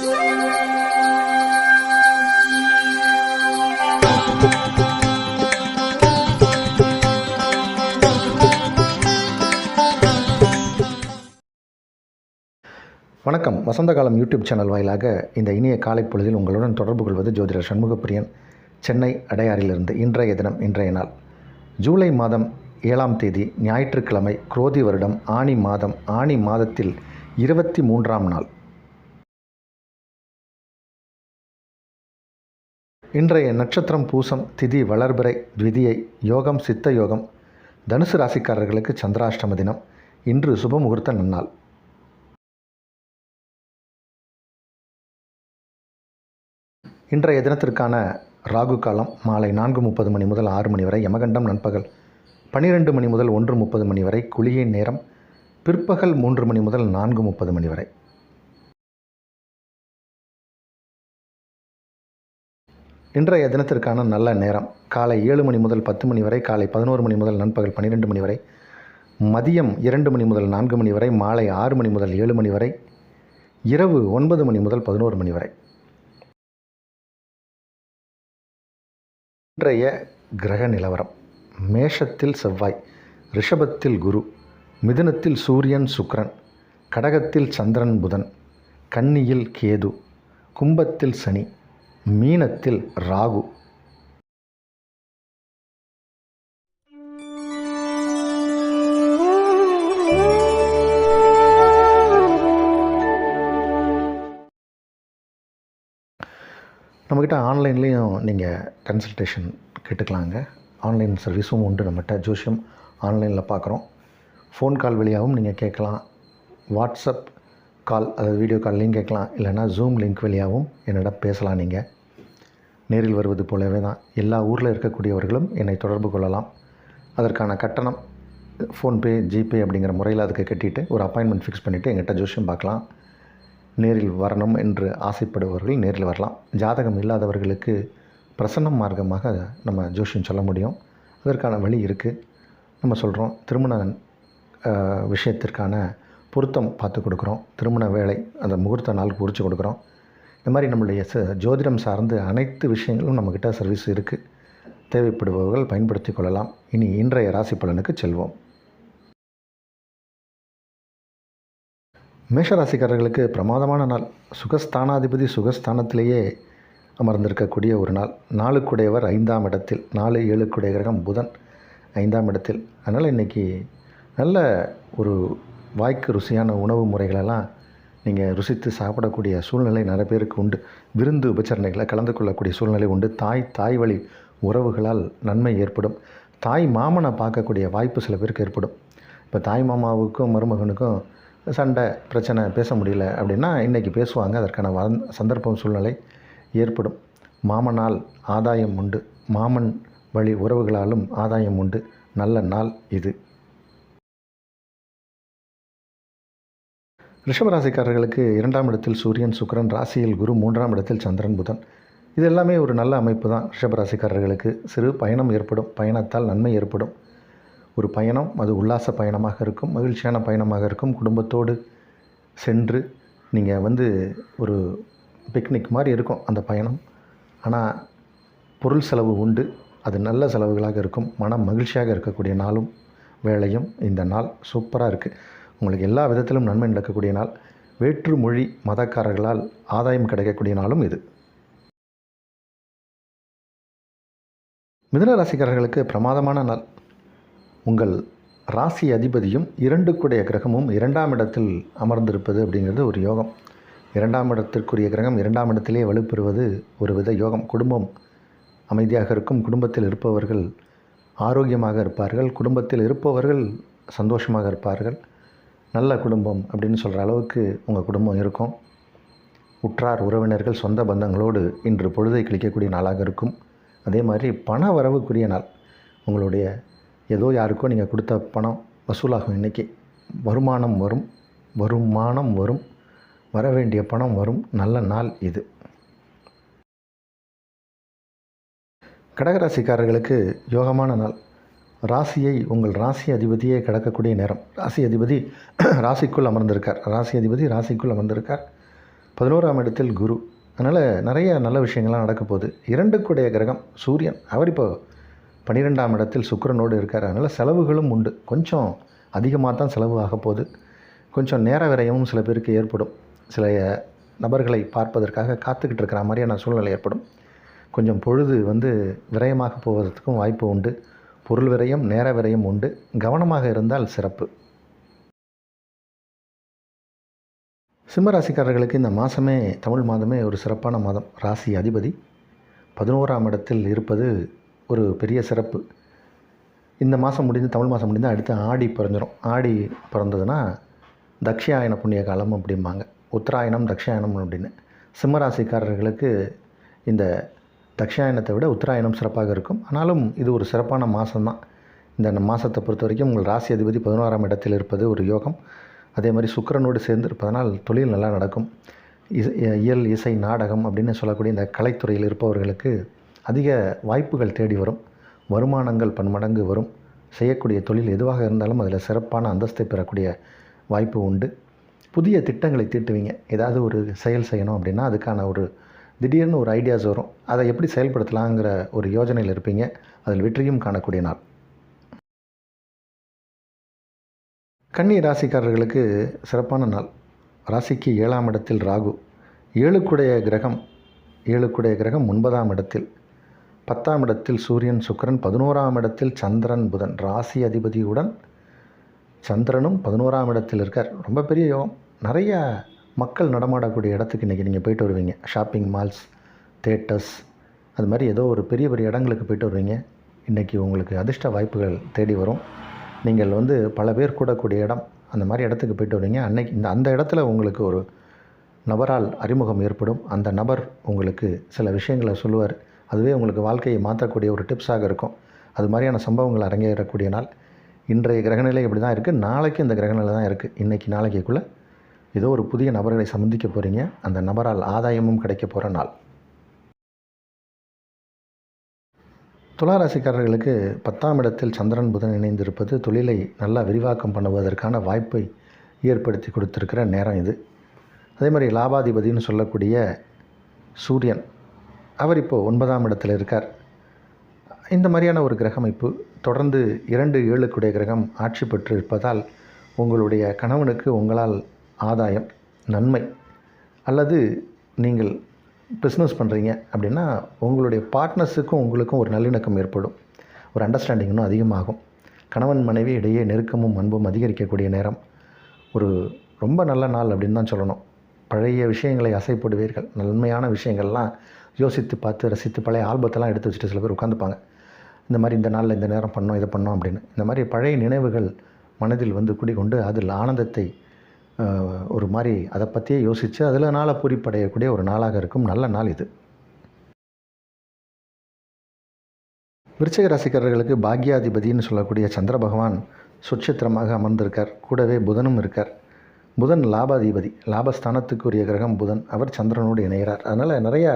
வணக்கம். வசந்த காலம் YouTube channel வாயிலாக இந்த இனிய காலை பொழுதில் உங்களுடன் தொடர்பு கொள்வது ஜோதிடர் சண்முகப்பிரியன், சென்னை அடையாறிலிருந்து. இன்றைய தினம், இன்றைய நாள் ஜூலை மாதம் 7ஆம் தேதி ஞாயிற்றுக்கிழமை, குரோதி வருடம் ஆனி மாதம், ஆனி மாதத்தில் 23ஆம் நாள். இன்றைய நட்சத்திரம் பூசம், திதி வளர்பிறை, த்விதியை, யோகம் சித்த யோகம். தனுசு ராசிக்காரர்களுக்கு சந்திராஷ்டம தினம். இன்று சுபமுகூர்த்த நன்னாள். இன்றைய தினத்திற்கான ராகு காலம் மாலை 4:30 மணி முதல் 6 மணி வரை, யமகண்டம் நண்பகல் 12 மணி முதல் 1:30 மணி வரை, குளிகை நேரம் பிற்பகல் 3 மணி முதல் 4:30 மணி வரை. இன்றைய தினத்திற்கான நல்ல நேரம் காலை 7 மணி முதல் 10 மணி வரை, காலை 11 மணி முதல் நண்பகல் 12 மணி வரை, மதியம் 2 மணி முதல் 4 மணி வரை, மாலை 6 மணி முதல் 7 மணி வரை, இரவு 9 மணி முதல் 11 மணி வரை. இன்றைய கிரக நிலவரம்: மேஷத்தில் செவ்வாய், ரிஷபத்தில் குரு, மிதுனத்தில் சூரியன் சுக்கிரன், கடகத்தில் சந்திரன் புதன், கன்னியில் கேது, கும்பத்தில் சனி, மீனத்தில் ராகு. நம்மக்கிட்ட ஆன்லைன்லேயும் நீங்கள் கன்சல்டேஷன் கேட்டுக்கலாங்க. ஆன்லைன் சர்வீஸும் உண்டு நம்மகிட்ட. ஜோசியம் ஆன்லைனில் பார்க்குறோம். ஃபோன் கால் வழியாகவும் நீங்கள் கேட்கலாம். வாட்ஸ்அப் கால், அதாவது வீடியோ கால்லையும் கேட்கலாம். இல்லைனா ஜூம் லிங்க் வழியாகவும் என்னிடம் பேசலாம். நீங்கள் நேரில் வருவது போலவே தான். எல்லா ஊரில் இருக்கக்கூடியவர்களும் என்னை தொடர்பு கொள்ளலாம். அதற்கான கட்டணம் ஃபோன்பே, ஜிபே அப்படிங்கிற முறையில் அதுக்கு கட்டிவிட்டு ஒரு அப்பாயின்மெண்ட் ஃபிக்ஸ் பண்ணிவிட்டு எங்கிட்ட ஜோசியம் பார்க்கலாம். நேரில் வரணும் என்று ஆசைப்படுபவர்கள் நேரில் வரலாம். ஜாதகம் இல்லாதவர்களுக்கு பிரசன்னம் மார்க்கமாக நம்ம ஜோசியம் சொல்ல முடியும். அதற்கான வழி இருக்குது. நம்ம சொல்கிறோம். திருமண விஷயத்திற்கான பொருத்தம் பார்த்து கொடுக்குறோம். திருமண வேலை, அந்த முகூர்த்த நாள் குறித்து கொடுக்குறோம். இந்த மாதிரி நம்மளுடைய ஜோதிடம் சார்ந்து அனைத்து விஷயங்களும் நம்மக்கிட்ட சர்வீஸ் இருக்குது. தேவைப்படுபவர்கள் பயன்படுத்தி கொள்ளலாம். இனி இன்றைய ராசி பலனுக்கு செல்வோம். மேஷராசிக்காரர்களுக்கு பிரமாதமான நாள். சுகஸ்தானாதிபதி சுகஸ்தானத்திலேயே அமர்ந்திருக்கக்கூடிய ஒரு நாள். 4க்குடையவர் 5ஆம் இடத்தில். 4, 7க்குடைய கிரகம் புதன் 5ஆம் இடத்தில். அதனால் இன்றைக்கி நல்ல ஒரு வாய்க்கு ருசியான உணவு முறைகளெல்லாம் நீங்கள் ருசித்து சாப்பிடக்கூடிய சூழ்நிலை நிறைய பேருக்கு உண்டு. விருந்து உபச்சரணைகளை கலந்து கொள்ளக்கூடிய சூழ்நிலை உண்டு. தாய் வழி உறவுகளால் நன்மை ஏற்படும். தாய் மாமனை பார்க்கக்கூடிய வாய்ப்பு சில பேருக்கு ஏற்படும். இப்போ தாய் மாமாவுக்கும் மருமகனுக்கும் சண்டை, பிரச்சனை, பேச முடியல அப்படின்னா இன்றைக்கி பேசுவாங்க. அதற்கான சந்தர்ப்பம், சூழ்நிலை ஏற்படும். மாமனால் ஆதாயம் உண்டு. மாமன் வழி உறவுகளாலும் ஆதாயம் உண்டு. நல்ல நாள் இது. ரிஷபராசிக்காரர்களுக்கு 2ஆம் இடத்தில் சூரியன் சுக்கிரன், ராசியில் குரு, 3ஆம் இடத்தில் சந்திரன் புதன். இது எல்லாமே ஒரு நல்ல அமைப்பு தான். ரிஷபராசிக்காரர்களுக்கு சிறு பயணம் ஏற்படும். பயணத்தால் நன்மை ஏற்படும். ஒரு பயணம், அது உல்லாச பயணமாக இருக்கும், மகிழ்ச்சியான பயணமாக இருக்கும். குடும்பத்தோடு சென்று நீங்கள் ஒரு பிக்னிக் மாதிரி இருக்கும் அந்த பயணம். ஆனால் பொருள் செலவு உண்டு. அது நல்ல செலவுகளாக இருக்கும். மனம் மகிழ்ச்சியாக இருக்கக்கூடிய நாளும் வேளையும் இந்த நாள் சூப்பராக இருக்குது. உங்களுக்கு எல்லா விதத்திலும் நன்மை நடக்கக்கூடிய நாள். வேற்று மொழி மதக்காரர்களால் ஆதாயம் கிடைக்கக்கூடிய நாளும் இது. மிதுன ராசிக்காரர்களுக்கு பிரமாதமான நாள். உங்கள் ராசி அதிபதியும் 2க்குடைய கிரகமும் 2ஆம் இடத்தில் அமர்ந்திருப்பது அப்படிங்கிறது ஒரு யோகம். 2ஆம் இடத்திற்குரிய கிரகம் 2ஆம் இடத்திலே வலுப்பெறுவது ஒரு வித யோகம். குடும்பம் அமைதியாக இருக்கும். குடும்பத்தில் இருப்பவர்கள் ஆரோக்கியமாக இருப்பார்கள். குடும்பத்தில் இருப்பவர்கள் சந்தோஷமாக இருப்பார்கள். நல்ல குடும்பம் அப்படின்னு சொல்கிற அளவுக்கு உங்கள் குடும்பம் இருக்கும். உற்றார் உறவினர்கள் சொந்த பந்தங்களோடு இன்று பொழுதை கழிக்கக்கூடிய நாளாக இருக்கும். அதே மாதிரி பண வரவுக்குரிய நாள். உங்களுடைய ஏதோ யாருக்கோ நீங்கள் கொடுத்த பணம் வசூலாகும். இன்றைக்கி வருமானம் வரும். வர வேண்டிய பணம் வரும். நல்ல நாள் இது. கடகராசிக்காரர்களுக்கு யோகமான நாள். ராசியை, உங்கள் ராசி அதிபதியே கடக்கக்கூடிய நேரம். ராசி அதிபதி ராசிக்குள் அமர்ந்திருக்கார். 11ஆம் இடத்தில் குரு. அதனால் நிறைய நல்ல விஷயங்கள்லாம் நடக்க போகுது. 2க்குடைய கிரகம் சூரியன், அவர் இப்போ 12ஆம் இடத்தில் சுக்கிரனோடு இருக்கார். அதனால் செலவுகளும் உண்டு. கொஞ்சம் அதிகமாக தான் செலவு ஆக போகுது. கொஞ்சம் நேர விரயமும் சில பேருக்கு ஏற்படும். சில நபர்களை பார்ப்பதற்காக காத்துக்கிட்டு இருக்கிற மாதிரியான சூழ்நிலை ஏற்படும். கொஞ்சம் பொழுது விரயமாக போவதற்கும் வாய்ப்பு உண்டு. பொருள் விரயம், நேர விரயம் உண்டு. கவனமாக இருந்தால் சிறப்பு. சிம்மராசிக்காரர்களுக்கு இந்த மாதமே, தமிழ் மாதமே ஒரு சிறப்பான மாதம். ராசி அதிபதி 11ஆம் இடத்தில் இருப்பது ஒரு பெரிய சிறப்பு. இந்த மாதம் முடிந்து, தமிழ் மாதம் முடிந்து அடுத்து ஆடி பிறந்துடும். ஆடி பிறந்ததுன்னா தக்ஷாயன புண்ணிய காலம் அப்படிம்பாங்க. உத்தராயணம் தக்ஷாயணம் அப்படின்னு. சிம்மராசிக்காரர்களுக்கு இந்த தக்ஷாயணத்தை விட உத்தராயணம் சிறப்பாக இருக்கும். ஆனாலும் இது ஒரு சிறப்பான மாதம்தான். இந்த மாதத்தை பொறுத்த வரைக்கும் உங்கள் ராசி அதிபதி 11ஆம் இடத்தில் இருப்பது ஒரு யோகம். அதே மாதிரி சுக்கிரனோடு சேர்ந்து இருப்பதனால் தொழில் நல்லா நடக்கும். இயல், இசை, நாடகம் அப்படின்னு சொல்லக்கூடிய இந்த கலைத்துறையில் இருப்பவர்களுக்கு அதிக வாய்ப்புகள் தேடி வரும். வருமானங்கள் பன்மடங்கு வரும். செய்யக்கூடிய தொழில் எதுவாக இருந்தாலும் அதில் சிறப்பான அந்தஸ்தை பெறக்கூடிய வாய்ப்பு உண்டு. புதிய திட்டங்களை தீட்டுவீங்க. ஏதாவது ஒரு செயல் செய்யணும் அப்படின்னா அதுக்கான ஒரு திடீர்னு ஒரு ஐடியாஸ் வரும். அதை எப்படி செயல்படுத்தலாங்கிற ஒரு யோஜனையில் இருப்பீங்க. அதில் வெற்றியும் காணக்கூடிய நாள். கன்னி ராசிக்காரர்களுக்கு சிறப்பான நாள். ராசிக்கு 7ஆம் இடத்தில் ராகு. 7க்குடைய கிரகம் 9ஆம் இடத்தில். 10ஆம் இடத்தில் சூரியன் சுக்கிரன். 11ஆம் இடத்தில் சந்திரன் புதன். ராசி அதிபதியுடன் சந்திரனும் 11ஆம் இடத்தில் இருக்கார். ரொம்ப பெரிய யோகம். நிறைய மக்கள் நடமாடக்கூடிய இடத்துக்கு இன்றைக்கி நீங்கள் போயிட்டு வருவீங்க. ஷாப்பிங் மால்ஸ், தேட்டர்ஸ், அது மாதிரி ஏதோ ஒரு பெரிய பெரிய இடங்களுக்கு போயிட்டு வருவீங்க. இன்றைக்கி உங்களுக்கு அதிர்ஷ்ட வாய்ப்புகள் தேடி வரும். நீங்கள் பல பேர் கூடக்கூடிய இடம், அந்த மாதிரி இடத்துக்கு போயிட்டு வருவீங்க. அன்னைக்கு அந்த இடத்துல உங்களுக்கு ஒரு நபரால் அறிமுகம் ஏற்படும். அந்த நபர் உங்களுக்கு சில விஷயங்களை சொல்லுவார். அதுவே உங்களுக்கு வாழ்க்கையை மாற்றக்கூடிய ஒரு டிப்ஸாக இருக்கும். அது மாதிரியான சம்பவங்கள் அரங்கேறக்கூடிய நாள். இன்றைய கிரகநிலை இப்படி தான் இருக்குது. நாளைக்கு இந்த கிரகநிலை தான் இருக்குது. இன்றைக்கி நாளைக்குள்ளே ஏதோ ஒரு புதிய நபர்களை சந்திக்க போகிறீங்க. அந்த நபரால் ஆதாயமும் கிடைக்க போகிற நாள். துளாராசிக்காரர்களுக்கு 10ஆம் இடத்தில் சந்திரன் புதன் இணைந்திருப்பது தொழிலை நல்லா விரிவாக்கம் பண்ணுவதற்கான வாய்ப்பை ஏற்படுத்தி கொடுத்துருக்கிற நேரம் இது. அதே மாதிரி லாபாதிபதினு சொல்லக்கூடிய சூரியன், அவர் இப்போது 9ஆம் இடத்தில் இருக்கார். இந்த மாதிரியான ஒரு கிரக அமைப்பு தொடர்ந்து 2-7க்குடைய கிரகம் ஆட்சி பெற்று இருப்பதால் உங்களுடைய கணவனுக்கு உங்களால் ஆதாயம், நன்மை, அல்லது நீங்கள் பிஸ்னஸ் பண்ணுறீங்க அப்படின்னா உங்களுடைய பார்ட்னர்ஸுக்கும் உங்களுக்கும் ஒரு நல்லிணக்கம் ஏற்படும். ஒரு அண்டர்ஸ்டாண்டிங் இன்னும் அதிகமாகும். கணவன் மனைவி இடையே நெருக்கமும் அன்பும் அதிகரிக்கக்கூடிய நேரம். ஒரு ரொம்ப நல்ல நாள் அப்படின்னு தான் சொல்லணும். பழைய விஷயங்களை அசைப்படுவீர்கள். நன்மையான விஷயங்கள்லாம் யோசித்து பார்த்து ரசித்து பழைய ஆல்பத்தெல்லாம் எடுத்து வச்சுட்டு சில பேர் உட்காந்துப்பாங்க. இந்த மாதிரி இந்த நாளில் இந்த நேரம் பண்ணோம், இதை பண்ணோம் அப்படின்னு. இந்த மாதிரி பழைய நினைவுகள் மனதில் குடிகொண்டு அதில் ஆனந்தத்தை ஒரு மாதிரி அதை பற்றியே யோசித்து அதில் பூரிப்படையக்கூடிய ஒரு நாளாக இருக்கும். நல்ல நாள் இது. விருச்சிக ராசிக்காரர்களுக்கு பாக்யாதிபதினு சொல்லக்கூடிய சந்திர பகவான் சுட்சத்திரமாக அமர்ந்திருக்கார். கூடவே புதனும் இருக்கார். புதன் லாபாதிபதி, லாபஸ்தானத்துக்குரிய கிரகம் புதன். அவர் சந்திரனோடு இணைகிறார். அதனால் நிறைய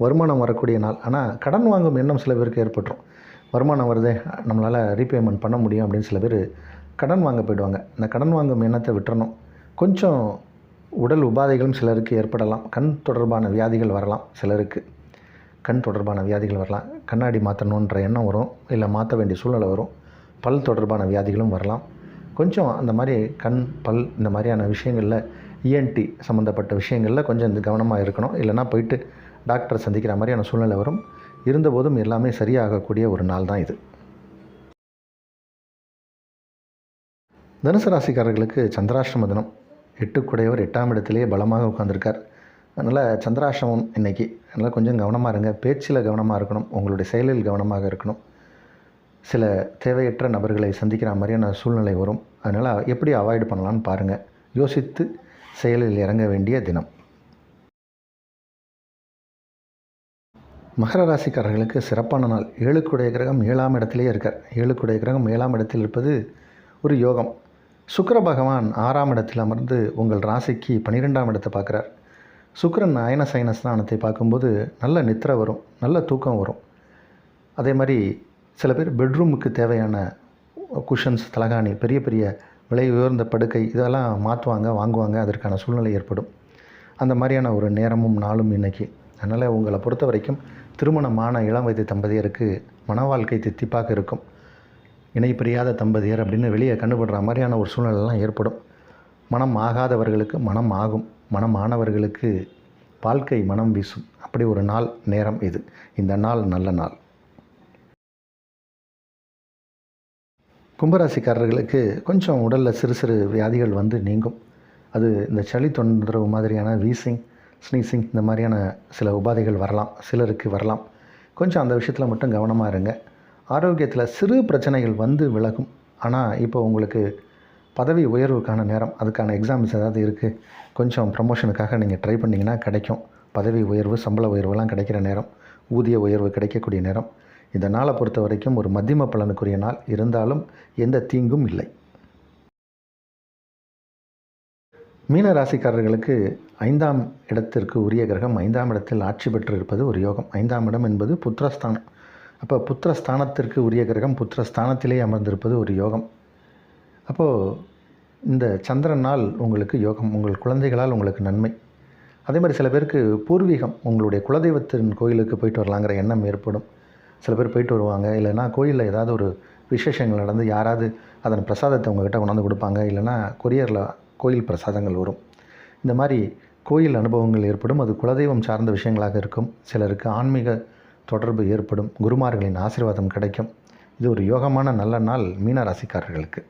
வருமானம் வரக்கூடிய நாள். ஆனால் கடன் வாங்கும் எண்ணம் சில பேருக்கு ஏற்பட்டுரும். வருமானம் வருதே, நம்மளால் ரீபேமெண்ட் பண்ண முடியும் அப்படின்னு சில பேர் கடன் வாங்க போயிடுவாங்க. இந்த கடன் வாங்கும் எண்ணத்தை விட்டுறணும். கொஞ்சம் உடல் உபாதைகளும் சிலருக்கு ஏற்படலாம். கண் தொடர்பான வியாதிகள் வரலாம். சிலருக்கு கண் தொடர்பான வியாதிகள் வரலாம். கண்ணாடி மாற்றணுன்ற எண்ணம் வரும், இல்லை மாற்ற வேண்டிய சூழ்நிலை வரும். பல் தொடர்பான வியாதிகளும் வரலாம். கொஞ்சம் அந்த மாதிரி கண், பல் இந்த மாதிரியான விஷயங்களில், இஎன்டி சம்மந்தப்பட்ட விஷயங்களில் கொஞ்சம் கவனமாக இருக்கணும். இல்லைனா போயிட்டு டாக்டரை சந்திக்கிற மாதிரியான சூழ்நிலை வரும். இருந்தபோதும் எல்லாமே சரியாகக்கூடிய ஒரு நாள் தான் இது. தனுசு ராசிக்காரர்களுக்கு சந்திராஷ்டம தினம். 8க்குடையவர் 8ஆம் இடத்திலேயே பலமாக உட்கார்ந்திருக்கார். அதனால் சந்திராஷ்டமம் இன்றைக்கி. அதனால் கொஞ்சம் கவனமாக இருங்க. பேச்சில் கவனமாக இருக்கணும். உங்களுடைய செயலில் கவனமாக இருக்கணும். சில தேவையற்ற நபர்களை சந்திக்கிற மாதிரியான சூழ்நிலை வரும். அதனால் எப்படி அவாய்டு பண்ணலான்னு பாருங்கள். யோசித்து செயலில் இறங்க வேண்டிய தினம். மகர ராசிக்காரர்களுக்கு சிறப்பான நாள். 7க்குடைய கிரகம் 7ஆம் இடத்திலேயே இருக்கார். 7க்குடைய கிரகம் 7ஆம் இடத்தில் இருப்பது ஒரு யோகம். சுக்கிர பகவான் 6ஆம் இடத்தில் அமர்ந்து உங்கள் ராசிக்கு 12ஆம் இடத்தை பார்க்குறார். சுக்கிரன் அயன சயன ஸ்தானத்தை பார்க்கும்போது நல்ல நித்திரை வரும், நல்ல தூக்கம் வரும். அதே மாதிரி சில பேர் பெட்ரூமுக்கு தேவையான குஷன்ஸ், தலகாணி, பெரிய பெரிய விலை உயர்ந்த படுக்கை இதெல்லாம் மாற்றுவாங்க, வாங்குவாங்க. அதற்கான சூழ்நிலை ஏற்படும். அந்த மாதிரியான ஒரு நேரமும் நாளும் இன்றைக்கி. அதனால் உங்களை பொறுத்த வரைக்கும் திருமணமான இளம் வயது தம்பதியருக்கு மன வாழ்க்கை தித்திப்பாக இருக்கும். இணை பிரியாத தம்பதியர் அப்படின்னு வெளியே கண்டுபடுற மாதிரியான ஒரு சூழ்நிலைலாம் ஏற்படும். மனம் ஆகாதவர்களுக்கு மனம் ஆகும், மனம் ஆனவர்களுக்கு வாழ்க்கை மனம் வீசும். அப்படி ஒரு நாள் நேரம் இது. இந்த நாள் நல்ல நாள். கும்பராசிக்காரர்களுக்கு கொஞ்சம் உடலில் சிறு சிறு வியாதிகள் வந்து நீங்கும். அது இந்த சளி தொந்தரவு மாதிரியான வீசிங், ஸ்னீசிங் இந்த மாதிரியான சில உபாதைகள் வரலாம், சிலருக்கு வரலாம். கொஞ்சம் அந்த விஷயத்தில் மட்டும் கவனமாக இருங்க. ஆரோக்கியத்தில் சிறு பிரச்சனைகள் வந்து விலகும். ஆனால் இப்போ உங்களுக்கு பதவி உயர்வுக்கான நேரம், அதுக்கான எக்ஸாம்ஸ் ஏதாவது இருக்குது, கொஞ்சம் ப்ரமோஷனுக்காக நீங்கள் ட்ரை பண்ணிங்கன்னா கிடைக்கும். பதவி உயர்வு, சம்பள உயர்வுலாம் கிடைக்கிற நேரம், ஊதிய உயர்வு கிடைக்கக்கூடிய நேரம். இந்த நாளை பொறுத்த வரைக்கும் ஒரு மத்தியம பலனுக்குரிய நாள், இருந்தாலும் எந்த தீங்கும் இல்லை. மீன ராசிக்காரர்களுக்கு 5ஆம் இடத்திற்கு உரிய கிரகம் 5ஆம் இடத்தில் ஆட்சி பெற்று இருப்பது ஒரு யோகம். 5ஆம் இடம் என்பது புத்திரஸ்தானம். அப்போ புத்திரஸ்தானத்திற்கு உரிய கிரகம் புத்திரஸ்தானத்திலே அமர்ந்திருப்பது ஒரு யோகம். அப்போது இந்த சந்திரனால் உங்களுக்கு யோகம், உங்கள் குழந்தைகளால் உங்களுக்கு நன்மை. அதே மாதிரி சில பேருக்கு பூர்வீகம், உங்களுடைய குலதெய்வத்தின் கோயிலுக்கு போயிட்டு வரலாங்கிற எண்ணம் ஏற்படும். சில பேர் போயிட்டு வருவாங்க. இல்லைனா கோயிலில் ஏதாவது ஒரு விசேஷங்கள் நடந்து யாராவது அதன் பிரசாதத்தை உங்கள்கிட்ட கொண்டாந்து கொடுப்பாங்க. இல்லைனா கொரியரில் கோயில் பிரசாதங்கள் வரும். இந்த மாதிரி கோயில் அனுபவங்கள் ஏற்படும். அது குலதெய்வம் சார்ந்த விஷயங்களாக இருக்கும். சிலருக்கு ஆன்மீக தொடர்பு ஏற்படும். குருமார்களின் ஆசீர்வாதம் கிடைக்கும். இது ஒரு யோகமான நல்ல நாள் மீன ராசிக்காரர்களுக்கு.